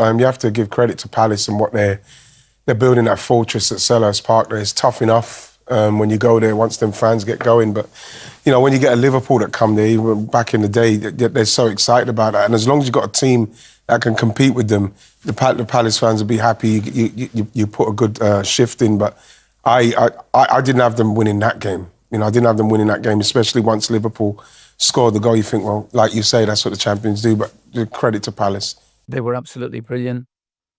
You have to give credit to Palace and what they're building that fortress at Selhurst Park. There. It's tough enough when you go there once them fans get going, but you know when you get a Liverpool that come there, even back in the day, they're so excited about that. And as long as you've got a team that can compete with them, the Palace fans will be happy. You put a good shift in, but I didn't have them winning that game. You know, I didn't have them winning that game, especially once Liverpool scored the goal. You think, well, like you say, that's what the champions do. But credit to Palace. They were absolutely brilliant.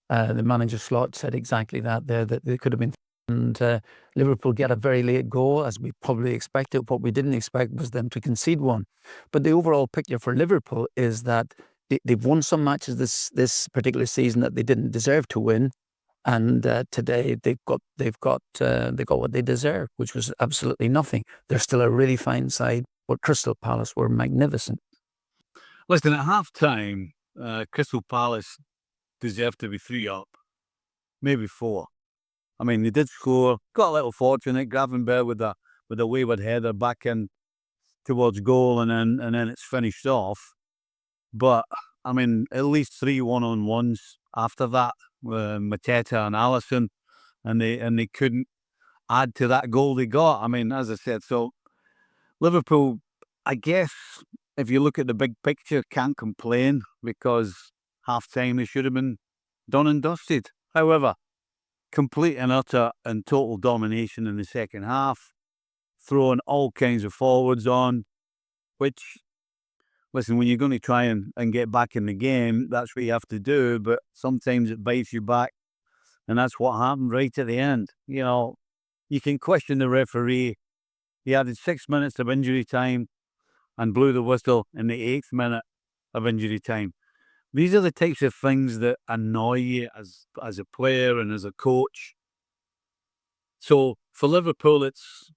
The manager Slot said exactly that there, that they could have been. And Liverpool get a very late goal, as we probably expected. What we didn't expect was them to concede one. But the overall picture for Liverpool is that they've won some matches this particular season that they didn't deserve to win. And today they've got what they deserve, which was absolutely nothing. They're still a really fine side, but Crystal Palace were magnificent. Listen, at half-time, Crystal Palace deserved to be 3 up, maybe 4. I mean, they did score, got a little fortunate, Gravenberg with a wayward header back in towards goal, and then it's finished off. But I mean, at least 3 one-on-ones after that, Mateta and Alisson, and they couldn't add to that goal they got. I mean, as I said, so Liverpool, I guess, if you look at the big picture, can't complain because half-time they should have been done and dusted. However, complete and utter and total domination in the second half, throwing all kinds of forwards on, which, listen, when you're going to try and get back in the game, that's what you have to do, but sometimes it bites you back, and that's what happened right at the end. You know, you can question the referee. He added 6 minutes of injury time and blew the whistle in the 8th minute of injury time. These are the types of things that annoy you as a player and as a coach. So for Liverpool, it's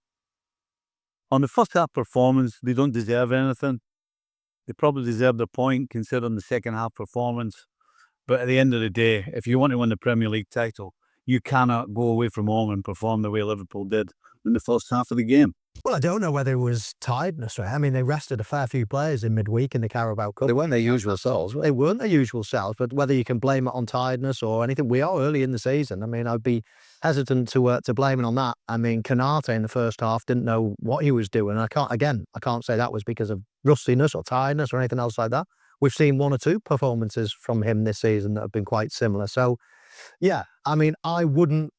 on the first half performance, they don't deserve anything. They probably deserve the point considering the second half performance. But at the end of the day, if you want to win the Premier League title, you cannot go away from home and perform the way Liverpool did in the first half of the game. Well, I don't know whether it was tiredness. Right? I mean, they rested a fair few players in midweek in the Carabao Cup. They weren't their usual selves. They weren't their usual selves, but whether you can blame it on tiredness or anything, we are early in the season. I mean, I'd be hesitant to blame it on that. I mean, Canate in the first half didn't know what he was doing. I can't say that was because of rustiness or tiredness or anything else like that. We've seen 1 or 2 performances from him this season that have been quite similar. So, yeah, I mean, I wouldn't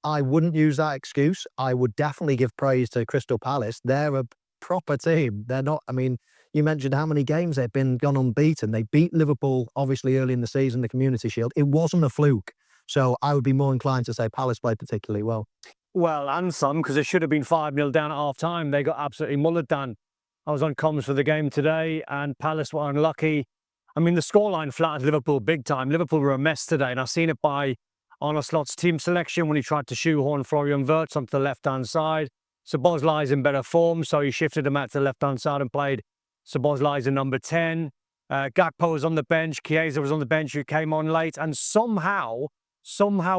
use that excuse. I would definitely give praise to Crystal Palace. They're a proper team. They're not, I mean, you mentioned how many games they've gone unbeaten. They beat Liverpool, obviously, early in the season, the Community Shield. It wasn't a fluke. So I would be more inclined to say Palace played particularly well. Well, and some, because it should have been 5-0 down at half-time. They got absolutely mullered down. I was on comms for the game today, and Palace were unlucky. I mean, the scoreline flattered Liverpool big time. Liverpool were a mess today, and I've seen it by Arne Slot's team selection when he tried to shoehorn Florian Wirtz onto the left-hand side. Szoboszlai's in better form, so he shifted him out to the left-hand side and played Szoboszlai in number 10. Gakpo was on the bench. Chiesa was on the bench, who came on late. And somehow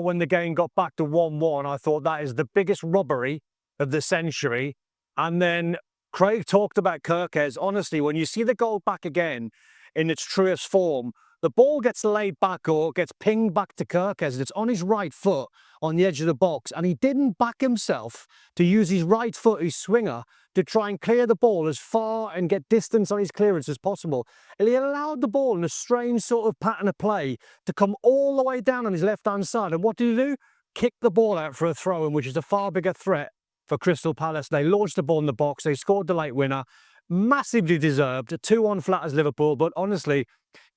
when the game got back to 1-1, I thought that is the biggest robbery of the century. And then Craig talked about Kirkes. Honestly, when you see the goal back again in its truest form, the ball gets laid back or gets pinged back to Kirkes. It's on his right foot on the edge of the box. And he didn't back himself to use his right foot, his swinger, to try and clear the ball as far and get distance on his clearance as possible. And he allowed the ball in a strange sort of pattern of play to come all the way down on his left-hand side. And what did he do? Kick the ball out for a throw-in, which is a far bigger threat for Crystal Palace. They launched the ball in the box. They scored the late winner. Massively deserved. 2-1 flat as Liverpool. But honestly,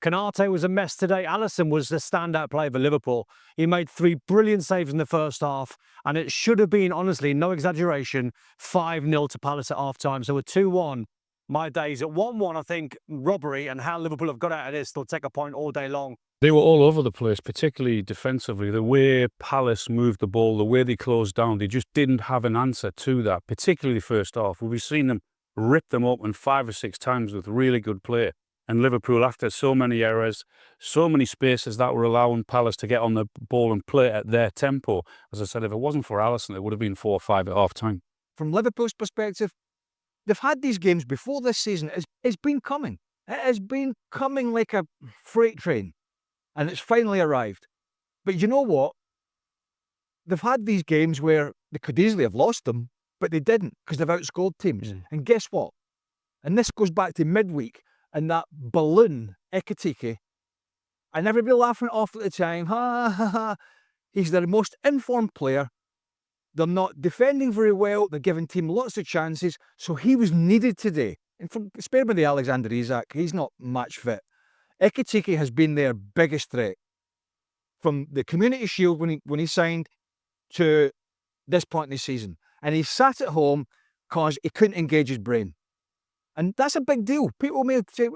Canate was a mess today. Alisson was the standout player for Liverpool. He made 3 brilliant saves in the first half, and it should have been, honestly, no exaggeration, 5-0 to Palace at half-time. So with 2-1, my days. At 1-1, I think robbery and how Liverpool have got out of this, they'll take a point all day long. They were all over the place, particularly defensively. The way Palace moved the ball, the way they closed down, they just didn't have an answer to that, particularly the first half. We've seen them rip them open 5 or 6 times with really good play. And Liverpool, after so many errors, so many spaces that were allowing Palace to get on the ball and play at their tempo. As I said, if it wasn't for Alisson, it would have been 4 or 5 at half-time. From Liverpool's perspective, they've had these games before this season. It's been coming. It has been coming like a freight train. And it's finally arrived. But you know what? They've had these games where they could easily have lost them, but they didn't because they've outscored teams. And guess what? And this goes back to midweek and that balloon, Ekitike, and everybody laughing it off at the time. Ha ha ha. He's the most informed player. They're not defending very well. They're giving team lots of chances. So he was needed today. And spare me the Alexander-Isak. He's not match fit. Ekitike has been their biggest threat. From the Community Shield when he signed to this point in the season. And he sat at home because he couldn't engage his brain. And that's a big deal. People may say,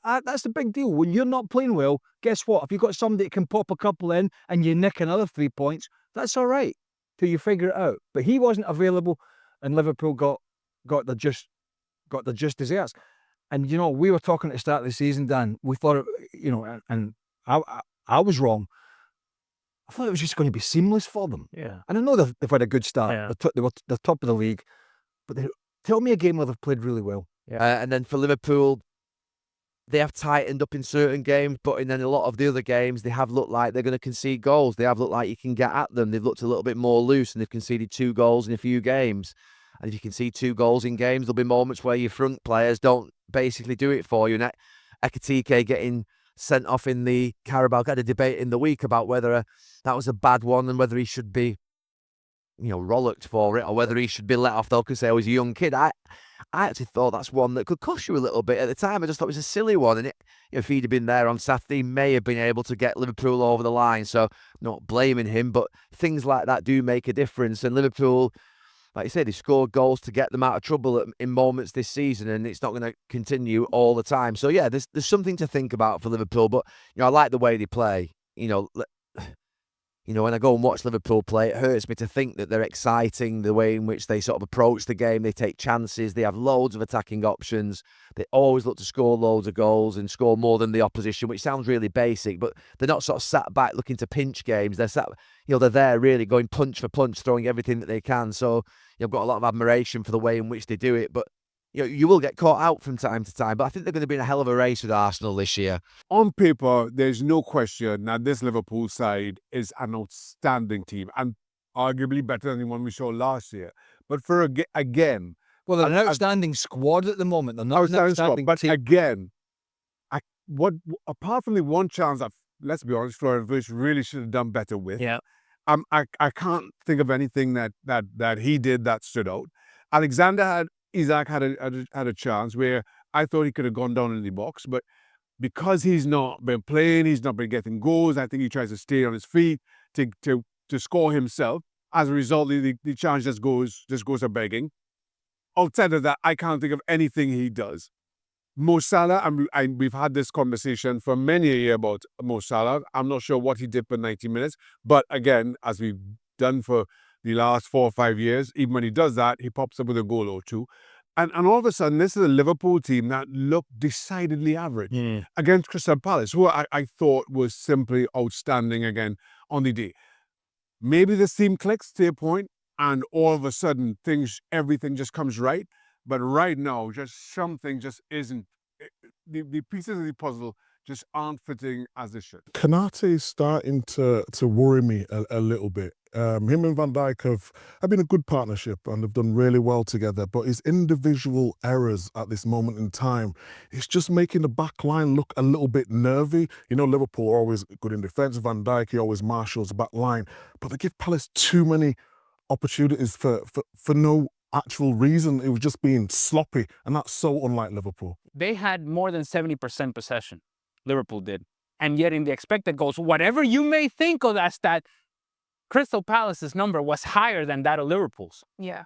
that's a big deal. When you're not playing well, guess what? If you've got somebody that can pop a couple in and you nick another 3 points, that's all right till you figure it out. But he wasn't available and Liverpool got the just desserts. And, you know, we were talking at the start of the season, Dan, we thought, you know, and I was wrong. I thought it was just going to be seamless for them. Yeah. And I know they've had a good start. Yeah. They're top of the league. But tell me a game where they've played really well. And then for Liverpool, they have tightened up in certain games, but in a lot of the other games, they have looked like they're going to concede goals. They have looked like you can get at them. They've looked a little bit more loose, and they've conceded 2 goals in a few games. And if you concede 2 goals in games, there'll be moments where your front players don't basically do it for you. And Ekitike getting sent off in the Carabao, got a debate in the week about whether that was a bad one and whether he should be, you know, rollocked for it or whether he should be let off though because he was a young kid. I actually thought that's one that could cost you a little bit at the time. I just thought it was a silly one. And if he'd have been there on Saturday, he may have been able to get Liverpool over the line. So not blaming him, but things like that do make a difference. And Liverpool, like you say, they scored goals to get them out of trouble in moments this season, and it's not going to continue all the time. So yeah, there's something to think about for Liverpool. But you know, I like the way they play. You know, when I go and watch Liverpool play, it hurts me to think that they're exciting, the way in which they sort of approach the game. They take chances. They have loads of attacking options. They always look to score loads of goals and score more than the opposition, which sounds really basic, but they're not sort of sat back looking to pinch games. They're sat, you know, they're there really going punch for punch, throwing everything that they can. So, you know, I've got a lot of admiration for the way in which they do it, but you know, you will get caught out from time to time, but I think they're going to be in a hell of a race with Arsenal this year. On paper, there's no question that this Liverpool side is an outstanding team and arguably better than the one we saw last year. But for again, well, they're an outstanding squad at the moment. They're not an outstanding but team. again, apart from the one chance that, let's be honest, Florian Wirtz really should have done better with. Yeah. I can't think of anything that he did that stood out. Isaac had a chance where I thought he could have gone down in the box, but because he's not been playing, he's not been getting goals. I think he tries to stay on his feet to score himself. As a result, the chance just goes a begging. Outside of that, I can't think of anything he does. Mo Salah, we've had this conversation for many a year about Mo Salah. I'm not sure what he did for 90 minutes, but again, as we've done for the last 4 or 5 years, even when he does that, he pops up with a goal or two. And all of a sudden, this is a Liverpool team that looked decidedly average against Crystal Palace, who I thought was simply outstanding again on the day. Maybe this team clicks to a point, and all of a sudden, everything just comes right. But right now, just something just isn't. The pieces of the puzzle just aren't fitting as they should. Konate is starting to worry me a little bit. Him and Van Dijk have been a good partnership and have done really well together, but his individual errors at this moment in time, it's just making the back line look a little bit nervy. You know, Liverpool are always good in defence. Van Dijk, he always marshals the back line, but they give Palace too many opportunities for no actual reason. It was just being sloppy, and that's so unlike Liverpool. They had more than 70% possession. Liverpool did. And yet in the expected goals, whatever you may think of that stat, Crystal Palace's number was higher than that of Liverpool's. Yeah.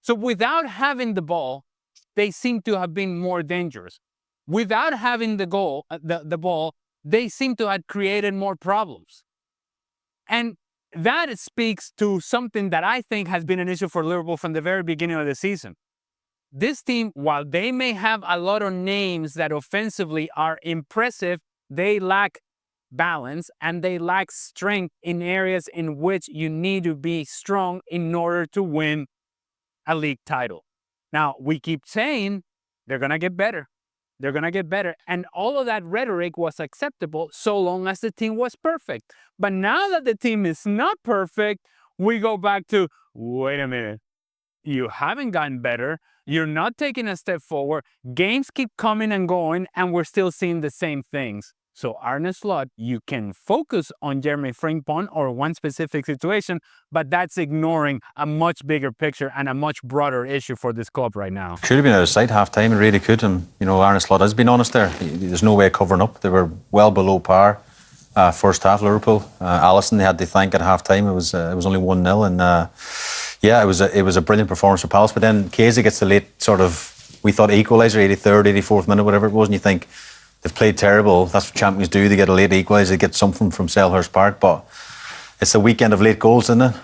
So without having the ball, they seem to have been more dangerous. Without having the ball, they seem to have created more problems. And that speaks to something that I think has been an issue for Liverpool from the very beginning of the season. This team, while they may have a lot of names that offensively are impressive, they lack balance and they lack strength in areas in which you need to be strong in order to win a league title. Now, we keep saying they're going to get better. They're going to get better. And all of that rhetoric was acceptable so long as the team was perfect. But now that the team is not perfect, we go back to, wait a minute. You haven't gotten better. You're not taking a step forward. Games keep coming and going, and we're still seeing the same things. So Arne Slot, you can focus on Jeremy Frimpong or one specific situation, but that's ignoring a much bigger picture and a much broader issue for this club right now. Could have been out of sight half time, it really could. And Arne Slot has been honest there. There's no way of covering up. They were well below par first half. Liverpool, Alisson, they had to thank at half time. It was only 1-0, and yeah, it was a brilliant performance for Palace. But then Chiesa gets the late sort of, we thought, equaliser, 83rd, 84th minute, whatever it was, and you think, they've played terrible. That's what champions do. They get a late equaliser. They get something from Selhurst Park. But it's a weekend of late goals, isn't it?